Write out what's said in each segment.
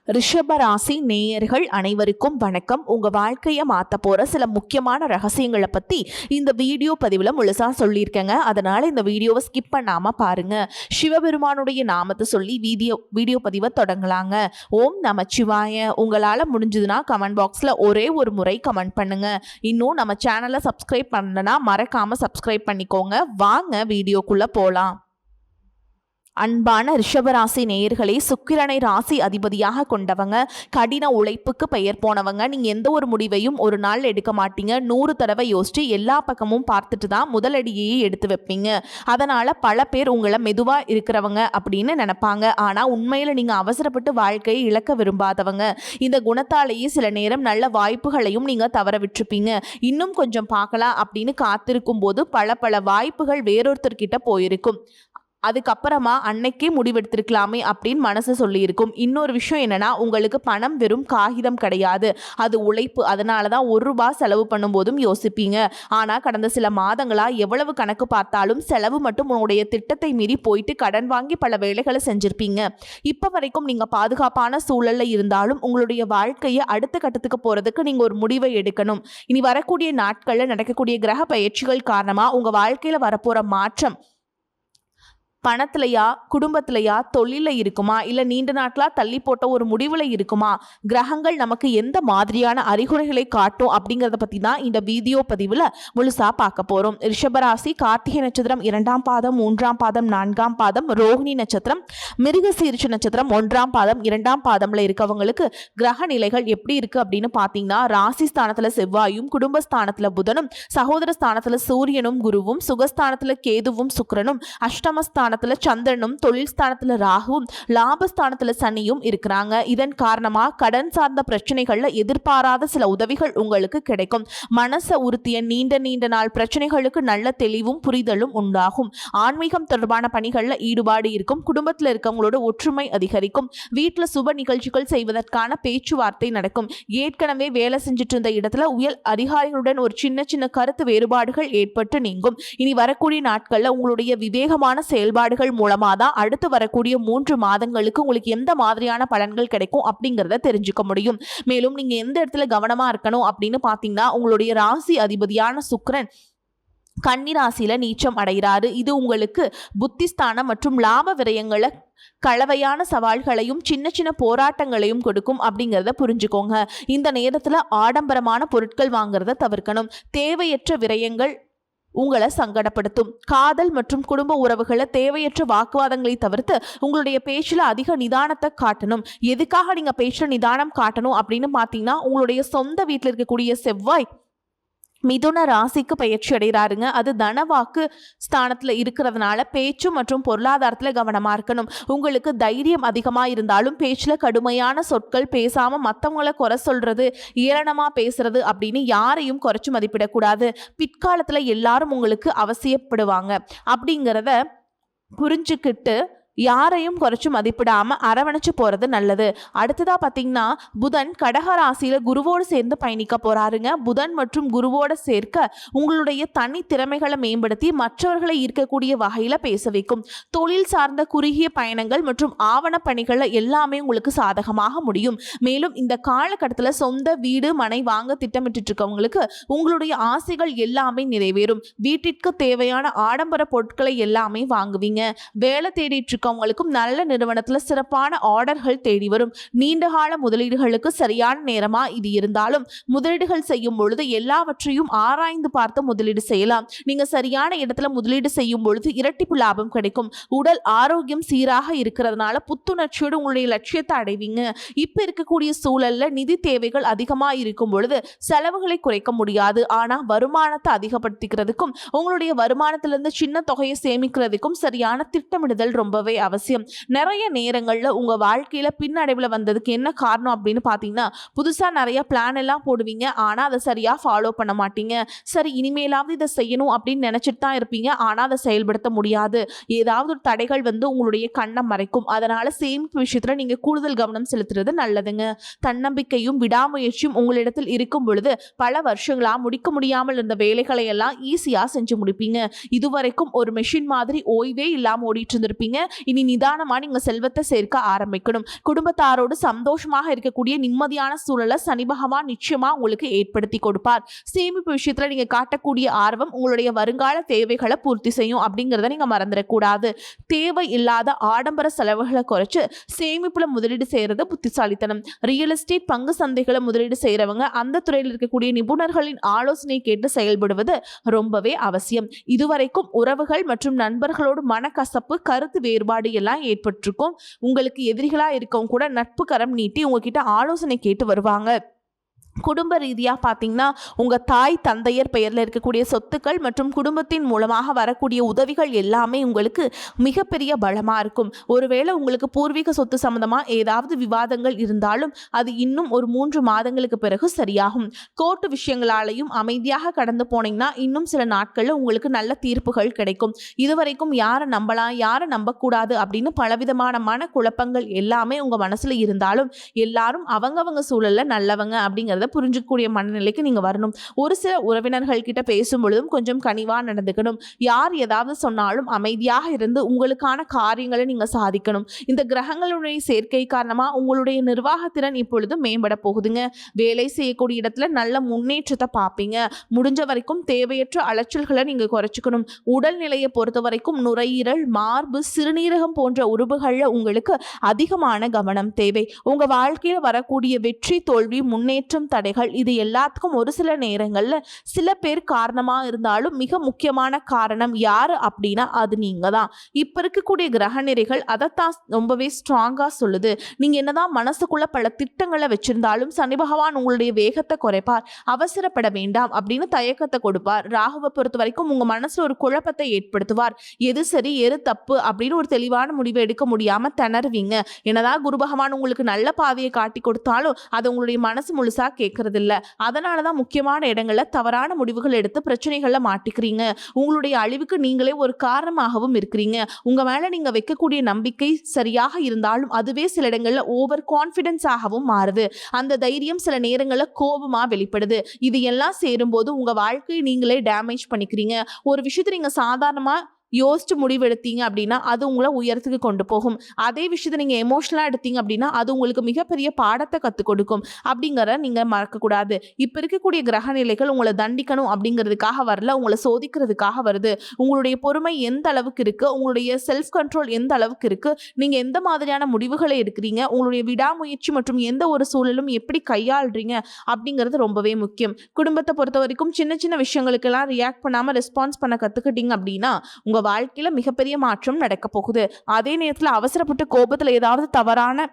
ரிஷப ராசி நேயர்கள் அனைவருக்கும் வணக்கம். உங்க வாழ்க்கையை மாற்ற போற சில முக்கியமான ரகசியங்களை பத்தி இந்த வீடியோ பதிவுல முழுசா சொல்லியிருக்கேங்க. அதனால இந்த வீடியோவை ஸ்கிப் பண்ணாம பாருங்க. சிவபெருமானுடைய நாமத்தை சொல்லி வீடியோ பதிவை தொடங்கலாங்க. ஓம் நமச்சிவாய. உங்களால முடிஞ்சதுன்னா கமெண்ட் பாக்ஸ்ல ஒரே ஒரு முறை கமெண்ட் பண்ணுங்க. இன்னும் நம்ம சேனலை சப்ஸ்கிரைப் பண்ணலனா மறக்காம சப்ஸ்கிரைப் பண்ணிக்கோங்க. வாங்க வீடியோக்குள்ள போலாம். அன்பான ரிஷபராசி நேயர்களே, சுக்கிரனை ராசி அதிபதியாக கொண்டவங்க, கடின உழைப்புக்கு பெயர் போனவங்க. நீங்கள் எந்த ஒரு முடிவையும் ஒரு நாள் எடுக்க மாட்டீங்க. 100 தடவை யோசிச்சு எல்லா பக்கமும் பார்த்துட்டு தான் முதலடியையே எடுத்து வைப்பீங்க. அதனால் பல பேர் உங்களை மெதுவாக இருக்கிறவங்க அப்படின்னு நினைப்பாங்க. ஆனால் உண்மையில் நீங்கள் அவசரப்பட்டு வாழ்க்கையை இழக்க விரும்பாதவங்க. இந்த குணத்தாலேயே சில நேரம் நல்ல வாய்ப்புகளையும் நீங்கள் தவற விட்டுருப்பீங்க. இன்னும் கொஞ்சம் பார்க்கலாம் அப்படின்னு காத்திருக்கும் போது பல வாய்ப்புகள் வேறொருத்தர்கிட்ட போயிருக்கும். அதுக்கப்புறமா அன்னைக்கே முடிவெடுத்திருக்கலாமே அப்படின்னு மனசு சொல்லியிருக்கும். இன்னொரு விஷயம் என்னன்னா, உங்களுக்கு பணம் வெறும் காகிதம் கிடையாது, அது உழைப்பு. அதனால தான் ₹1 செலவு பண்ணும்போதும் யோசிப்பீங்க. ஆனால் கடந்த சில மாதங்களாக எவ்வளவு கணக்கு பார்த்தாலும் செலவு மட்டும் உங்களுடைய திட்டத்தை மீறி போயிட்டு கடன் வாங்கி பல வேலைகளை செஞ்சுருப்பீங்க. இப்போ வரைக்கும் நீங்கள் பாதுகாப்பான சூழலில் இருந்தாலும் உங்களுடைய வாழ்க்கையை அடுத்த கட்டத்துக்கு போகிறதுக்கு நீங்கள் ஒரு முடிவை எடுக்கணும். இனி வரக்கூடிய நாட்களில் நடக்கக்கூடிய கிரக பயிற்சிகள் காரணமாக உங்கள் வாழ்க்கையில் வரப்போகிற மாற்றம் பணத்திலையா, குடும்பத்திலையா, தொழிலில் இருக்குமா, இல்லை நீண்ட நாட்களாக தள்ளி போட்ட ஒரு முடிவில் இருக்குமா, கிரகங்கள் நமக்கு எந்த மாதிரியான அறிகுறிகளை காட்டும் அப்படிங்கிறத பற்றி தான் இந்த வீடியோ பதிவில் முழுசாக பார்க்க போகிறோம். ரிஷபராசி கார்த்திகை நட்சத்திரம் 2ஆம் பாதம், 3ஆம் பாதம், 4ஆம் பாதம், ரோஹிணி நட்சத்திரம், மிருகசீரிஷ நட்சத்திரம் 1ஆம் பாதம், 2ஆம் பாதம்ல இருக்கவங்களுக்கு கிரக நிலைகள் எப்படி இருக்குது அப்படின்னு பார்த்தீங்கன்னா, ராசி ஸ்தானத்தில் செவ்வாயும், குடும்பஸ்தானத்தில் புதனும், சகோதர ஸ்தானத்தில் சூரியனும் குருவும், சுகஸ்தானத்தில் கேதுவும் சுக்கிரனும், அஷ்டமஸ்தான சந்திரனும், தொழில் ஸ்தானத்துல ராகுவும், லாபஸ்தானத்துல சனியும் இருக்கிறாங்க. இதன் காரணமா கடன் சார்ந்த பிரச்சனைகள்ல எதிர்பாராத சில உதவிகள் உங்களுக்கு கிடைக்கும். மனசை உறுத்திய நீண்ட நாள் பிரச்சனைகளுக்கு நல்ல தெளிவும் புரிதலும் உண்டாகும். ஆன்மீகம் தொடர்பான பணிகள்ல ஈடுபாடு இருக்கும். குடும்பத்தில் இருக்கவங்களோட ஒற்றுமை அதிகரிக்கும். வீட்டுல சுப நிகழ்ச்சிகள் செய்வதற்கான பேச்சுவார்த்தை நடக்கும். ஏற்கனவே வேலை செஞ்சுட்டு இருந்த இடத்துல உயர் அதிகாரிகளுடன் ஒரு சின்ன கருத்து வேறுபாடுகள் ஏற்பட்டு நீங்கும். இனி வரக்கூடிய நாட்கள்ல உங்களுடைய விவேகமான செயல்பாடுகள் மூலமா தான் அடுத்து வரக்கூடிய 3 மாதங்களுக்கு உங்களுக்கு எந்த மாதிரியான பலன்கள் கிடைக்கும் அப்படிங்கறத தெரிஞ்சுக்க முடியும். மேலும் நீங்க எந்த இடத்துல கவனமா இருக்கணும் அப்படின்னு பாத்தீங்கன்னா, உங்களுடைய ராசி அதிபதியான சுக்கிரன் கன்னி ராசியில நீச்சம் அடைகிறாரு. இது உங்களுக்கு புத்திஸ்தானம் மற்றும் லாப விரயங்களை கலவையான சவால்களையும் சின்ன போராட்டங்களையும் கொடுக்கும் அப்படிங்கிறத புரிஞ்சுக்கோங்க. இந்த நேரத்துல ஆடம்பரமான பொருட்கள் வாங்குறத தவிர்க்கணும். தேவையற்ற விரயங்கள் உங்களை சங்கடப்படுத்தும். காதல் மற்றும் குடும்ப உறவுகளை தேவையற்ற வாக்குவாதங்களை தவிர்த்து உங்களுடைய பேச்சில் அதிக நிதானத்தை காட்டணும். எதுக்காக நீங்க பேச்சில் நிதானம் காட்டணும் அப்படின்னு பார்த்தீங்கன்னா, உங்களுடைய சொந்த வீட்டில் இருக்கக்கூடிய செவ்வாய் மிதுன ராசிக்கு பயிற்சி அடைகிறாருங்க. அது தனவாக்கு ஸ்தானத்தில் இருக்கிறதுனால பேச்சு மற்றும் பொருளாதாரத்தில் கவனமாக இருக்கணும். உங்களுக்கு தைரியம் அதிகமாக இருந்தாலும் பேச்சில் கடுமையான சொற்கள் பேசாமல் மற்றவங்களை குறை சொல்கிறது, ஏளனமாக பேசுறது அப்படின்னு யாரையும் குறைச்சி மதிப்பிடக்கூடாது. பிற்காலத்தில் எல்லாரும் உங்களுக்கு அவசியப்படுவாங்க அப்படிங்கிறத புரிஞ்சுக்கிட்டு யாரையும் குறைச்சி மதிப்பிடாம அரவணைச்சு போறது நல்லது. அடுத்ததா பார்த்தீங்கன்னா, புதன் கடக ராசியில குருவோடு சேர்ந்து பயணிக்க போறாருங்க. புதன் மற்றும் குருவோட சேர்க்க உங்களுடைய தனி திறமைகளை மேம்படுத்தி மற்றவர்களை ஈர்க்கக்கூடிய வகையில பேச வைக்கும். தொழில் சார்ந்த குறுகிய பயணங்கள் மற்றும் ஆவண பணிகள் எல்லாமே உங்களுக்கு சாதகமாக முடியும். மேலும் இந்த காலகட்டத்தில் சொந்த வீடு மனை வாங்க திட்டமிட்டு இருக்கவங்களுக்கு உங்களுடைய ஆசைகள் எல்லாமே நிறைவேறும். வீட்டிற்கு தேவையான ஆடம்பர பொருட்களை எல்லாமே வாங்குவீங்க. வேலை தேடிட்டு அவங்களுக்கும் நல்ல நிறுவனத்துல சிறப்பான ஆர்டர்கள் தேடி வரும். நீண்டகால முதலீடுகளுக்கு சரியான நேரமா இது இருந்தாலும் முதலீடுகள் செய்யும் பொழுது எல்லாவற்றையும் ஆராய்ந்து பார்த்து முதலீடு செய்யலாம். நீங்க சரியான இடத்துல முதலீடு செய்யும் பொழுது இரட்டிப்பு லாபம் கிடைக்கும். உடல் ஆரோக்கியம் சீராக இருக்கிறதுனால புத்துணர்ச்சியோடு உங்களுடைய லட்சியத்தை அடைவீங்க. இப்ப இருக்கக்கூடிய சூழல்ல நிதி தேவைகள் அதிகமா இருக்கும் பொழுது செலவுகளை குறைக்க முடியாது. ஆனா வருமானத்தை அதிகப்படுத்திக்கிறதுக்கும் உங்களுடைய வருமானத்திலிருந்து சின்ன தொகையை சேமிக்கிறதுக்கும் சரியான திட்டமிடுதல் ரொம்பவே அவசியம். நிறைய நேரங்கள்ல உங்க வாழ்க்கையில பின்னடைவுல வந்ததுக்கு என்ன காரணம் அப்படின்னு பாத்தீங்கன்னா, புதுசா நிறைய பிளான் எல்லாம் போடுவீங்க, ஆனா அதை சரியா ஃபாலோ பண்ண மாட்டீங்க. சரி இனிமேலாவது இதை செய்யணும் அப்படின்னு நினைச்சிட்டு தான் இருப்பீங்க, ஆனா அதை செயல்படுத்த முடியாது. ஏதாவது ஒரு தடைகள் வந்து உங்களுடைய கண்ணை மறைக்கும். அதனால சேமிப்பு விஷயத்துல நீங்க கூடுதல் கவனம் செலுத்துறது நல்லதுங்க. தன்னம்பிக்கையும் விடாமுயற்சியும் உங்களிடத்தில் இருக்கும் பொழுது பல வருஷங்களா முடிக்க முடியாமல் இருந்த வேலைகளை எல்லாம் ஈஸியா செஞ்சு முடிப்பீங்க. இதுவரைக்கும் ஒரு மெஷின் மாதிரி ஓய்வே இல்லாம ஓடிட்டு இருந்திருப்பீங்க. இனி நிதானமா நீங்க செல்வத்தை சேர்க்க ஆரம்பிக்கணும். குடும்பத்தாரோடு சந்தோஷமாக இருக்கக்கூடிய நிம்மதியான சூழலை சனி பகவான் நிச்சயமா உங்களுக்கு ஏற்படுத்தி கொடுப்பார். சேமிப்பு விஷயத்துல நீங்க காட்டக்கூடிய ஆர்வம் உங்களுடைய வருங்கால தேவைகளை பூர்த்தி செய்யும் அப்படிங்கிறத நீங்க மறந்துடக்கூடாது. தேவை இல்லாத ஆடம்பர செலவுகளை குறைச்சு சேமிப்புல முதலீடு செய்யறது புத்திசாலித்தனம். ரியல் எஸ்டேட், பங்கு சந்தைகளை முதலீடு செய்யறவங்க அந்த துறையில் இருக்கக்கூடிய நிபுணர்களின் ஆலோசனை கேட்டு செயல்படுவது ரொம்பவே அவசியம். இதுவரைக்கும் உறவுகள் மற்றும் நண்பர்களோடு மனக்கசப்பு, கருத்து வேறுபாடு எல்லாம் ஏற்பட்டிருக்கும். உங்களுக்கு எதிரிகளா இருக்கவும் கூட நட்பு கரம் நீட்டி உங்ககிட்ட ஆலோசனை கேட்டு வருவாங்க. குடும்ப ரீதியாக பார்த்தீங்கன்னா உங்கள் தாய் தந்தையர் பெயரில் இருக்கக்கூடிய சொத்துக்கள் மற்றும் குடும்பத்தின் மூலமாக வரக்கூடிய உதவிகள் எல்லாமே உங்களுக்கு மிகப்பெரிய பலமாக இருக்கும். ஒருவேளை உங்களுக்கு பூர்வீக சொத்து சம்பந்தமாக ஏதாவது விவாதங்கள் இருந்தாலும் அது இன்னும் ஒரு 3 மாதங்களுக்கு பிறகு சரியாகும். கோர்ட்டு விஷயங்களாலையும் அமைதியாக கடந்து போனீங்கன்னா இன்னும் சில நாட்களில் உங்களுக்கு நல்ல தீர்ப்புகள் கிடைக்கும். இதுவரைக்கும் யாரை நம்பலாம், யாரை நம்பக்கூடாது அப்படின்னு பலவிதமான மனக்குழப்பங்கள் எல்லாமே உங்கள் மனசில் இருந்தாலும் எல்லாரும் அவங்கவங்க சூழலில் நல்லவங்க அப்படிங்கிறத புரிஞ்சுக்கூடிய மனநிலைக்கு நீங்க வரணும். ஒரு சில உறவினர்கள் கிட்ட பேசும் பொழுதும் கொஞ்சம் கனிவா நடந்துக்கணும். யார் ஏதாவது சொன்னாலும் அமைதியாக இருந்து உங்களுக்கான காரியங்களை நீங்க சாதிக்கணும். இந்த கிரகங்களுடைய சேர்க்கை காரணமா உங்களுடைய நிர்வாகத்திறன் இப்பொழுது மேம்பட போகுதுங்க. வேலை செய்யக்கூடிய இடத்துல நல்ல முன்னேற்றத்தை பார்ப்பீங்க. முடிஞ்ச வரைக்கும் தேவையற்ற அலைச்சல்களை நீங்க குறைச்சிக்கணும். உடல்நிலையை பொறுத்த வரைக்கும் நுரையீரல், மார்பு, சிறுநீரகம் போன்ற உறுப்புகள்ல உங்களுக்கு அதிகமான கவனம் தேவை. உங்க வாழ்க்கையில் வரக்கூடிய வெற்றி, தோல்வி, முன்னேற்றம், தடைகள் இது எல்லாத்துக்கும் ஒரு சில நேரங்கள்ல சில பேர் காரணமா இருந்தாலும் மிக முக்கியமான காரணம் யாரு அப்படின்னா அது நீங்க தான். இப்ப இருக்கக்கூடிய கிரக நிறைகள் அதைத்தான் ரொம்பவே ஸ்ட்ராங்கா சொல்லுது. நீங்க என்னதான் மனசுக்குள்ள பல திட்டங்களை வச்சிருந்தாலும் சனி பகவான் உங்களுடைய வேகத்தை குறைப்பார். அவசரப்பட வேண்டாம் அப்படின்னு தயக்கத்தை கொடுப்பார். ராகுவை பொறுத்த வரைக்கும் உங்க மனசுல ஒரு குழப்பத்தை ஏற்படுத்துவார். எது சரி எது தப்பு அப்படின்னு ஒரு தெளிவான முடிவை எடுக்க முடியாம திணறுவீங்க. என்னதான் குரு பகவான் உங்களுக்கு நல்ல பாதையை காட்டி கொடுத்தாலும் அது உங்களுடைய மனசு முழுசா கேட்கறது இல்ல. அதனாலதான் முக்கியமான இடங்கள்ல தவறான முடிவுகள் எடுத்து பிரச்சனைகள்ல மாட்டிக்கிறீங்க. உங்களுடைய அழிவுக்கு நீங்களே ஒரு காரணமாகவும் இருக்கிறீங்க. உங்க மேல நீங்க வைக்கக்கூடிய நம்பிக்கை சரியாக இருந்தாலும் அதுவே சில இடங்கள்ல ஓவர் கான்பிடன்ஸ் ஆகவும் மாறுது. அந்த தைரியம் சில நேரங்கள்ல கோபமா வெளிப்படுது. இது எல்லாம் சேரும்போது உங்க வாழ்க்கையை நீங்களே டேமேஜ் பண்ணிக்கிறீங்க. ஒரு விஷயத்தை நீங்க சாதாரணமா யோசிச்சு முடிவெடுத்தீங்க அப்படின்னா அது உங்களை உயரத்துக்கு கொண்டு போகும். அதே விஷயத்தை நீங்க எமோஷனலா எடுத்தீங்க அப்படின்னா அது உங்களுக்கு மிகப்பெரிய பாடத்தை கற்றுக் கொடுக்கும். அப்படிங்கிறத நீங்க மறக்கக்கூடாது. இப்ப இருக்கக்கூடிய கிரக நிலைகள் உங்களை தண்டிக்கணும் அப்படிங்கிறதுக்காக வரல, உங்களை சோதிக்கிறதுக்காக வருது. உங்களுடைய பொறுமை எந்த அளவுக்கு இருக்கு, உங்களுடைய செல்ஃப் கண்ட்ரோல் எந்த அளவுக்கு இருக்கு, நீங்க எந்த மாதிரியான முடிவுகளை எடுக்கிறீங்க, உங்களுடைய விடாமுயற்சி மற்றும் எந்த ஒரு சூழலும் எப்படி கையாளுறீங்க அப்படிங்கிறது ரொம்பவே முக்கியம். குடும்பத்தை பொறுத்த வரைக்கும் சின்ன சின்ன விஷயங்களுக்கெல்லாம் ரியாக்ட் பண்ணாம ரெஸ்பான்ஸ் பண்ண கத்துக்கிட்டீங்க அப்படின்னா உங்க வாழ்க்கையில மிகப்பெரிய மாற்றம் நடக்க போகுது. அதே நேரத்தில் அவசரப்பட்டு கோபத்துல ஏதாவது தவறான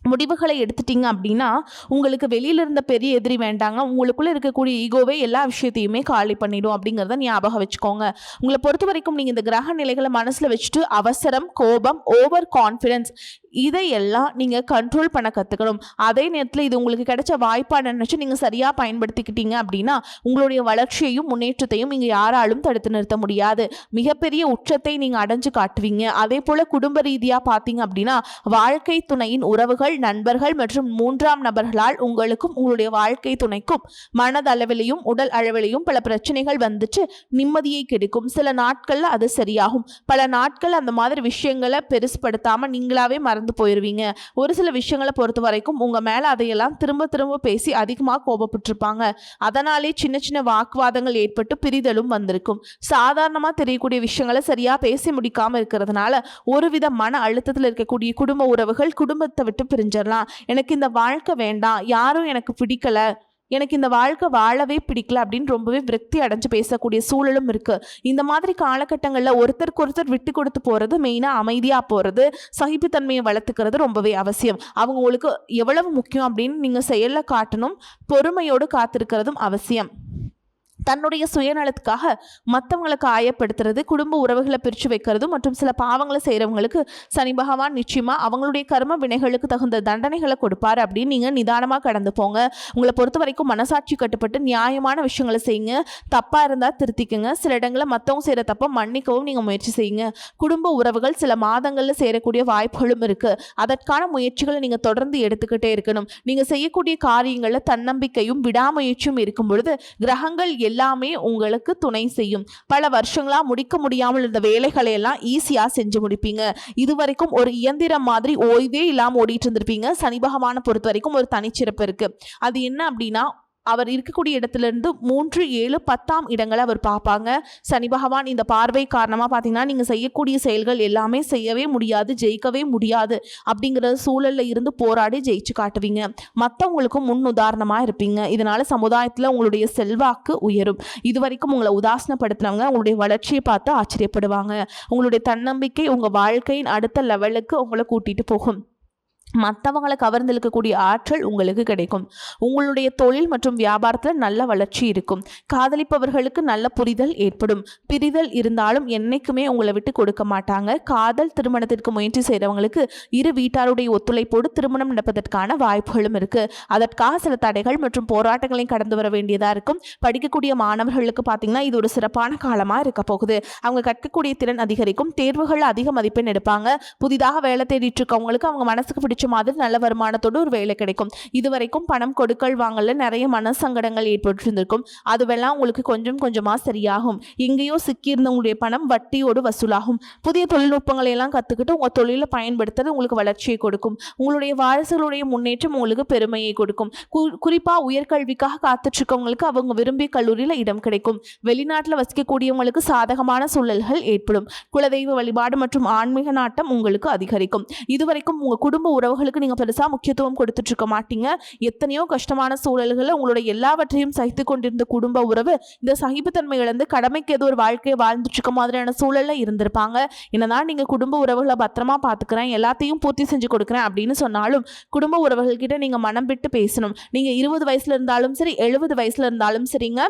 முடிவுகளை எடுத்துட்டீங்க அப்படின்னா உங்களுக்கு வெளியில இருந்த பெரிய எதிரி வேண்டாங்க. உங்களுக்குள்ள இருக்கக்கூடிய ஈகோவே எல்லா விஷயத்தையுமே காலி பண்ணிடும் அப்படிங்கிறத ஞாபகம் வச்சுக்கோங்க. உங்களை பொறுத்த வரைக்கும் நீங்க இந்த கிரக நிலைகளை மனசுல வச்சுட்டு அவசரம், கோபம், ஓவர் கான்ஃபிடன்ஸ் இதையெல்லாம் நீங்க கண்ட்ரோல் பண்ண கத்துக்கணும். அதே நேரத்தில் இது உங்களுக்கு கிடைச்ச வாய்ப்பா நினைச்சு நீங்க சரியா பயன்படுத்திக்கிட்டீங்க அப்படின்னா உங்களுடைய வளர்ச்சியையும் முன்னேற்றத்தையும் நீங்க யாராலும் தடுத்து நிறுத்த முடியாது. மிகப்பெரிய உச்சத்தை நீங்க அடைஞ்சு காட்டுவீங்க. அதே போல குடும்ப ரீதியா பார்த்தீங்க அப்படின்னா வாழ்க்கை துணையின் உறவுகள், நண்பர்கள் மற்றும் 3ஆம் நபர்களால் உங்களுக்கும் உங்களுடைய வாழ்க்கை துணைக்கும் மனதளவிலையும் உடல் அளவிலையும் பல பிரச்சனைகள் வந்துச்சு நிம்மதியை கெடுக்கும். சில நாட்கள்ல அது சரியாகும். பல நாட்கள் அந்த மாதிரி விஷயங்களை பெருசுப்படுத்தாம நீங்களாவே மறந்து போயிருவீங்க. ஒரு சில விஷயங்களை பொறுத்த வரைக்கும் உங்க மேல அதையெல்லாம் திரும்ப திரும்ப பேசி அதிகமாக கோபப்பட்டிருப்பாங்க. அதனாலே சின்ன சின்ன வாக்குவாதங்கள் ஏற்பட்டு பிரிதலும் வந்திருக்கும். சாதாரணமா தெரியக்கூடிய விஷயங்களை சரியா பேசி முடிக்காம இருக்கிறதுனால ஒருவித மன அழுத்தத்தில் இருக்கக்கூடிய குடும்ப உறவுகள் குடும்பத்தை விட்டு பிரிஞ்சிடலாம். எனக்கு இந்த வாழ்க்கை வேண்டாம், யாரும் எனக்கு பிடிக்கல, எனக்கு இந்த வாழ்க்கை வாழவே பிடிக்கல அப்படின்னு ரொம்பவே விரக்தி அடைஞ்சு பேசக்கூடிய சூழலும் இருக்கு. இந்த மாதிரி காலகட்டங்களில் ஒருத்தருக்கு ஒருத்தர் விட்டு கொடுத்து போறது, மெயினா அமைதியா போறது, சகிப்புத்தன்மையை வளர்த்துக்கிறது ரொம்பவே அவசியம். அவங்க உங்களுக்கு எவ்வளவு முக்கியம் அப்படின்னு நீங்க செயல்ல காட்டணும். பொறுமையோடு காத்திருக்கிறதும் அவசியம். தன்னுடைய சுயநலத்துக்காக மற்றவங்களை காயப்படுத்துறது, குடும்ப உறவுகளை பிரித்து வைக்கிறது மற்றும் சில பாவங்களை செய்கிறவங்களுக்கு சனி பகவான் நிச்சயமா அவங்களுடைய கர்ம வினைகளுக்கு தகுந்த தண்டனைகளை கொடுப்பாரு அப்படின்னு நீங்கள் நிதானமாக கடந்து போங்க. உங்களை பொறுத்த வரைக்கும் மனசாட்சி கட்டுப்பட்டு நியாயமான விஷயங்களை செய்யுங்க. தப்பாக இருந்தால் திருத்திக்குங்க. சில இடங்களில் மற்றவங்க செய்கிற தப்பை மன்னிக்கவும் நீங்கள் முயற்சி செய்யுங்க. குடும்ப உறவுகள் சில மாதங்களில் சேரக்கூடிய வாய்ப்புகளும் இருக்குது. அதற்கான முயற்சிகளை நீங்கள் தொடர்ந்து எடுத்துக்கிட்டே இருக்கணும். நீங்கள் செய்யக்கூடிய காரியங்களில் தன்னம்பிக்கையும் விடாமுயற்சியும் இருக்கும் பொழுது கிரகங்கள் எல்லாமே உங்களுக்கு துணை செய்யும். பல வருஷங்களா முடிக்க முடியாமல் இருந்த வேலைகளை எல்லாம் ஈஸியா செஞ்சு முடிப்பீங்க. இதுவரைக்கும் ஒரு இயந்திரம் மாதிரி ஓய்வே இல்லாம ஓடிட்டு இருந்திருப்பீங்க. சனி பகவானை பொறுத்த வரைக்கும் ஒரு தனிச்சிறப்பு இருக்கு. அது என்ன அப்படின்னா, அவர் இருக்கக்கூடிய இடத்திலிருந்து 3, 7, 10ஆம் இடங்களை அவர் பார்ப்பாங்க. சனி பகவான் இந்த பார்வை காரணமாக பார்த்தீங்கன்னா, நீங்கள் செய்யக்கூடிய செயல்கள் எல்லாமே செய்யவே முடியாது, ஜெயிக்கவே முடியாது அப்படிங்கிற சூழலில் இருந்து போராடி ஜெயிச்சு காட்டுவீங்க. மற்றவங்களுக்கும் முன் உதாரணமாக இருப்பீங்க. இதனால சமுதாயத்தில் உங்களுடைய செல்வாக்கு உயரும். இதுவரைக்கும் உங்களை உதாசனப்படுத்தினவங்க உங்களுடைய வளர்ச்சியை பார்த்து ஆச்சரியப்படுவாங்க. உங்களுடைய தன்னம்பிக்கை உங்கள் வாழ்க்கையின் அடுத்த லெவலுக்கு உங்களை கூட்டிட்டு போகும். மற்றவங்களை கவர்ந்தெழுக்கக்கூடிய ஆற்றல் உங்களுக்கு கிடைக்கும். உங்களுடைய தொழில் மற்றும் வியாபாரத்தில் நல்ல வளர்ச்சி இருக்கும். காதலிப்பவர்களுக்கு நல்ல புரிதல் ஏற்படும். பிரிதல் இருந்தாலும் என்னைக்குமே உங்களை விட்டு கொடுக்க மாட்டாங்க. காதல் திருமணத்திற்கு முயற்சி செய்கிறவங்களுக்கு இரு வீட்டாருடைய ஒத்துழைப்போடு திருமணம் நடப்பதற்கான வாய்ப்புகளும் இருக்கு. அதற்காக சில தடைகள் மற்றும் போராட்டங்களையும் கடந்து வர வேண்டியதாக இருக்கும். படிக்கக்கூடிய மாணவர்களுக்கு பார்த்தீங்கன்னா இது ஒரு சிறப்பான காலமாக இருக்க போகுது. அவங்க கற்கக்கூடிய திறன் அதிகரிக்கும். தேர்வுகள் அதிக மதிப்பெண் எடுப்பாங்க. புதிதாக வேலை தேடிட்டு இருக்கவங்களுக்கு அவங்க மனசுக்கு பிடிச்ச மாதிரி நல்ல வருமானத்தோடு ஒரு வேலை கிடைக்கும். இதுவரைக்கும் பணம் கொடுக்கல் வாங்கல நிறைய மனசங்கடங்கள் ஏற்பட்டிருந்திருக்கும். அதுவெல்லாம் உங்களுக்கு கொஞ்சம் கொஞ்சமா சரியாகும். எங்கேயோ சிக்கியிருந்த உங்களுடைய பணம் வட்டியோடு வசூலாகும். புதிய தொழில்நுட்பங்களை எல்லாம் கத்துக்கிட்டு உங்க தொழிலை பயன்படுத்துறது உங்களுக்கு வளர்ச்சியை கொடுக்கும். உங்களுடைய வாரிசுகளுடைய முன்னேற்றம் உங்களுக்கு பெருமையை கொடுக்கும். குறிப்பா உயர்கல்விக்காக காத்துட்டு இருக்கவங்களுக்கு அவங்க விரும்பிய கல்லூரியில இடம் கிடைக்கும். வெளிநாட்டில் வசிக்கக்கூடியவங்களுக்கு சாதகமான சூழல்கள் ஏற்படும். குலதெய்வ வழிபாடு மற்றும் ஆன்மீக நாட்டம் உங்களுக்கு அதிகரிக்கும். இதுவரைக்கும் உங்க குடும்ப உறவுகளுக்கு நீங்க பெருசா முக்கியத்துவம் கொடுத்துட்டு இருக்க மாட்டீங்க. எத்தனையோ கஷ்டமான சூழல்களை உங்களோட எல்லாவற்றையும் சகித்து கொண்டிருந்த குடும்ப உறவு இந்த சகிப்புத்தன்மை இழந்து கடமைக்கு ஏதோ ஒரு வாழ்க்கையை வாழ்ந்துட்டு இருக்க மாதிரியான சூழல்ல இருந்திருப்பாங்க. என்னதான் நீங்க குடும்ப உறவுகளை பத்திரமா பாத்துக்கிறேன், எல்லாத்தையும் பூர்த்தி செஞ்சு கொடுக்குறேன் அப்படின்னு சொன்னாலும் குடும்ப உறவுகள்கிட்ட நீங்க மனம் விட்டு பேசணும். நீங்க 20 வயசுல இருந்தாலும் சரி, 70 வயசுல இருந்தாலும் சரிங்க,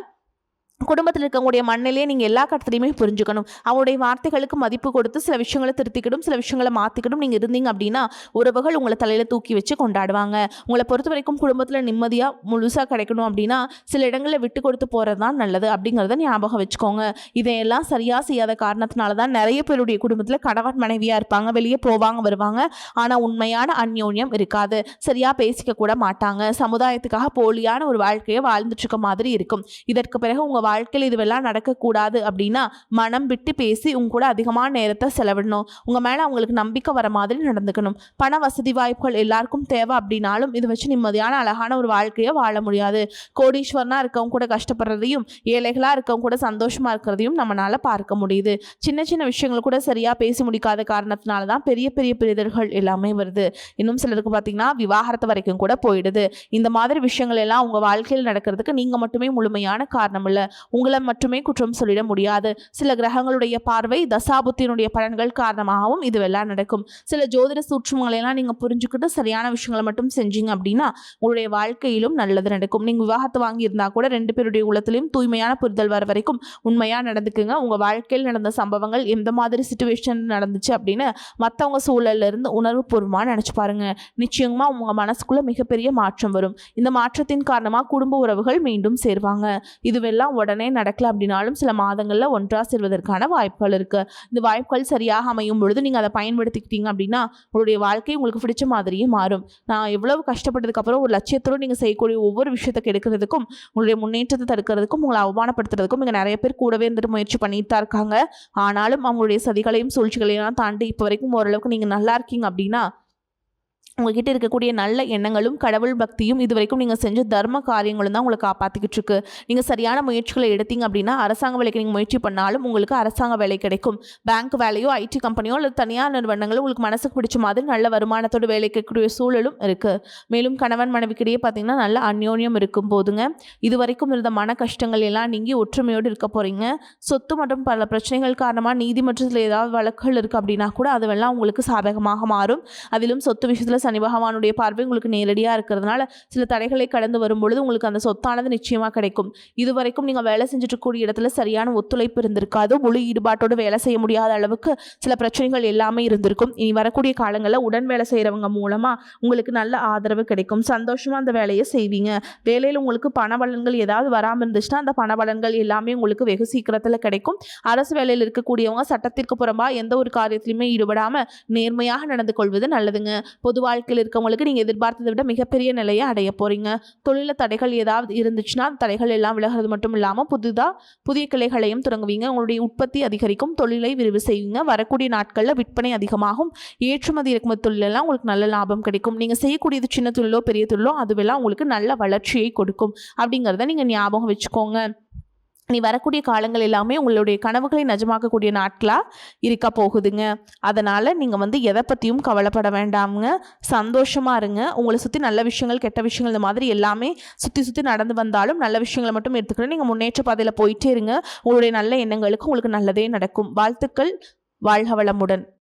குடும்பத்தில் இருக்கக்கூடிய மண்ணிலேயே நீங்கள் எல்லா கட்டத்திலையுமே புரிஞ்சுக்கணும். அவங்களுடைய வார்த்தைகளுக்கு மதிப்பு கொடுத்து சில விஷயங்களை திருத்திக்கிடும், சில விஷயங்களை மாற்றிக்கிடும் நீங்கள் இருந்தீங்க அப்படின்னா உறவுகள் உங்களை தலையில் தூக்கி வச்சு கொண்டாடுவாங்க. உங்களை பொறுத்த வரைக்கும் குடும்பத்தில் நிம்மதியாக முழுசாக கிடைக்கணும் அப்படின்னா சில இடங்களில் விட்டு கொடுத்து போகிறது தான் நல்லது அப்படிங்கிறத ஞாபகம் வச்சுக்கோங்க. இதையெல்லாம் சரியாக செய்யாத காரணத்தினால தான் நிறைய பேருடைய குடும்பத்தில் கணவன் மனைவியாக இருப்பாங்க, வெளியே போவாங்க வருவாங்க, ஆனால் உண்மையான அந்யோன்யம் இருக்காது. சரியாக பேசிக்க கூட மாட்டாங்க. சமுதாயத்துக்காக போலியான ஒரு வாழ்க்கையை வாழ்ந்துட்டு இருக்க மாதிரி இருக்கும். இதற்கு பிறகு உங்கள் வாழ்க்கையில் இதுவெல்லாம் நடக்கக்கூடாது அப்படின்னா மனம் விட்டு பேசி உங்க கூட அதிகமான நேரத்தை செலவிடணும். உங்க மேல அவங்களுக்கு நம்பிக்கை வர மாதிரி நடந்துக்கணும். பண வசதி வாய்ப்புகள் எல்லாருக்கும் தேவை அப்படின்னாலும் இதை வச்சு நிம்மதியான அழகான ஒரு வாழ்க்கையை வாழ முடியாது. கோடீஸ்வரனா இருக்கவங்க கூட கஷ்டப்படுறதையும் ஏழைகளா இருக்கவங்க கூட சந்தோஷமா இருக்கிறதையும் நம்மளால பார்க்க முடியுது. சின்ன சின்ன விஷயங்கள் கூட சரியா பேசி முடிக்காத காரணத்தினால தான் பெரிய பெரிய பிரிதல்கள் எல்லாமே வருது. இன்னும் சிலருக்கு பார்த்தீங்கன்னா விவாகரத்து வரைக்கும் கூட போயிடுது. இந்த மாதிரி விஷயங்கள் எல்லாம் உங்க வாழ்க்கையில் நடக்கிறதுக்கு நீங்க மட்டுமே முழுமையான காரணம் இல்லை. உங்களை மட்டுமே குற்றம் சொல்லிட முடியாது. சில கிரகங்களுடைய பார்வை, தசாபுத்தினுடைய பலன்கள் காரணமாகவும் இதுவெல்லாம் நடக்கும். சில ஜோதிட சூட்சுமங்களை எல்லாம் நீங்க புரிஞ்சுக்கிட்டு சரியான விஷயங்களை மட்டும் செஞ்சீங்க அப்படின்னா உங்களுடைய வாழ்க்கையிலும் நல்லது நடக்கும். நீங்க விவாகத்து வாங்கி இருந்தா கூட 2 பேருடைய உள்ளத்திலையும் தூய்மையான புரிதல் வர வரைக்கும் உண்மையா நடந்துக்குங்க. உங்க வாழ்க்கையில் நடந்த சம்பவங்கள் எந்த மாதிரி சிச்சுவேஷன் நடந்துச்சு அப்படின்னு மற்றவங்க சூழல்ல இருந்து உணர்வு பூர்வமா நினைச்சு பாருங்க. நிச்சயமா உங்க மனசுக்குள்ள மிகப்பெரிய மாற்றம் வரும். இந்த மாற்றத்தின் காரணமா குடும்ப உறவுகள் மீண்டும் சேர்வாங்க. இதுவெல்லாம் உடனே நடக்கல அப்படின்னாலும் சில மாதங்கள்ல ஒன்றா செல்வதற்கான வாய்ப்புகள் இருக்கு. இந்த வாய்ப்புகள் சரியாக அமையும் பொழுது நீங்க அதை பயன்படுத்திக்கிட்டீங்க அப்படின்னா உங்களுடைய வாழ்க்கை உங்களுக்கு பிடிச்ச மாதிரியே மாறும். நான் எவ்வளவு கஷ்டப்பட்டதுக்கு அப்புறம் ஒரு லட்சியத்தோடு நீங்க செய்யக்கூடிய ஒவ்வொரு விஷயத்தை கெடுக்கிறதுக்கும் உங்களுடைய முன்னேற்றத்தை தடுக்கிறதுக்கும் உங்களை அவமானப்படுத்துறதுக்கும் இங்க நிறைய பேர் கூடவே இருந்துட்டு முயற்சி பண்ணிட்டு தான் இருக்காங்க. ஆனாலும் அவங்களுடைய சதிகளையும் சூழ்ச்சிகளையும் தாண்டி இப்போ வரைக்கும் ஓரளவுக்கு நீங்க நல்லா இருக்கீங்க அப்படின்னா உங்ககிட்ட இருக்கக்கூடிய நல்ல எண்ணங்களும் கடவுள் பக்தியும் இதுவரைக்கும் நீங்கள் செஞ்ச தர்ம காரியங்களும் தான் உங்களை காப்பாற்றிக்கிட்டு இருக்கு. நீங்கள் சரியான முயற்சிகளை எடுத்தீங்க அப்படின்னா அரசாங்க வேலைக்கு நீங்கள் முயற்சி பண்ணாலும் உங்களுக்கு அரசாங்க வேலை கிடைக்கும். பேங்க் வேலையோ, ஐடி கம்பெனியோ அல்லது தனியார் நிறுவனங்களோ உங்களுக்கு மனசுக்கு பிடிச்ச மாதிரி நல்ல வருமானத்தோடு வேலை கேட்கக்கூடிய சூழலும் இருக்குது. மேலும் கணவன் மனைவிக்கிடையே பார்த்தீங்கன்னா நல்ல அந்யோன்யம் இருக்கும் போதுங்க இதுவரைக்கும் இருந்த மன கஷ்டங்கள் எல்லாம் நீங்கி ஒற்றுமையோடு இருக்க போகிறீங்க. சொத்து மற்றும் பல பிரச்சனைகள் காரணமாக நீதிமன்றத்தில் ஏதாவது வழக்குகள் இருக்குது அப்படின்னா கூட அதுவெல்லாம் உங்களுக்கு சாதகமாக மாறும். அதிலும் சொத்து விஷயத்தில் சனி பகவானுடைய பார்வை உங்களுக்கு நேரடியாக இருக்கிறதுனால சில தடைகளை கடந்து வரும்பொழுது உங்களுக்கு அந்த சொத்தானது நிச்சயமாக கிடைக்கும். இதுவரைக்கும் நீங்கள் வேலை செஞ்சுட்டு இருக்கக்கூடிய இடத்துல சரியான ஒத்துழைப்பு இருந்திருக்காது. முழு ஈடுபாட்டோடு வேலை செய்ய முடியாத அளவுக்கு சில பிரச்சனைகள் எல்லாமே இருந்திருக்கும். இனி வரக்கூடிய காலங்களில் உடன் வேலை செய்கிறவங்க மூலமாக உங்களுக்கு நல்ல ஆதரவு கிடைக்கும். சந்தோஷமாக அந்த வேலையை செய்வீங்க. வேலையில் உங்களுக்கு பண பலன்கள் ஏதாவது வராமல் இருந்துச்சுன்னா அந்த பண பலன்கள் எல்லாமே உங்களுக்கு வெகு சீக்கிரத்தில் கிடைக்கும். அரசு வேலையில் இருக்கக்கூடியவங்க சட்டத்திற்கு புறம்பாக எந்த ஒரு காரியத்திலையுமே ஈடுபடாமல் நேர்மையாக நடந்து கொள்வது நல்லதுங்க. பொதுவாக வாழ்க்கையில் இருக்கவங்களுக்கு நீங்கள் எதிர்பார்த்ததை விட மிகப்பெரிய நிலையை அடைய போகிறீங்க. தொழிலில் தடைகள் ஏதாவது இருந்துச்சுன்னா அந்த தடைகள் எல்லாம் விலகிறது மட்டும் இல்லாமல் புதிய கிளைகளையும் தொடங்குவீங்க. உங்களுடைய உற்பத்தி அதிகரிக்கும், தொழிலை விரிவு செய்வீங்க. வரக்கூடிய நாட்களில் விற்பனை அதிகமாகும். ஏற்றுமதி இறக்குமதி தொழிலெல்லாம் உங்களுக்கு நல்ல லாபம் கிடைக்கும். நீங்கள் செய்யக்கூடியது சின்ன தொழிலோ பெரிய தொழிலோ அதுவெல்லாம் உங்களுக்கு நல்ல வளர்ச்சியை கொடுக்கும் அப்படிங்கிறத நீங்கள் ஞாபகம் வச்சுக்கோங்க. நீ வரக்கூடிய காலங்கள் எல்லாமே உங்களுடைய கனவுகளை நிஜமாக்கக்கூடிய நாட்களாக இருக்க போகுதுங்க. அதனால் நீங்கள் எதை பற்றியும் கவலைப்பட வேண்டாமுங்க. சந்தோஷமாக இருங்க. உங்களை சுற்றி நல்ல விஷயங்கள் கெட்ட விஷயங்கள் இந்த மாதிரி எல்லாமே சுற்றி நடந்து வந்தாலும் நல்ல விஷயங்களை மட்டும் எடுத்துக்கிட்டு நீங்கள் முன்னேற்ற பாதையில் போயிட்டே இருங்க. உங்களுடைய நல்ல எண்ணங்களுக்கு உங்களுக்கு நல்லதே நடக்கும். வாழ்த்துக்கள். வாழ்க வளமுடன்.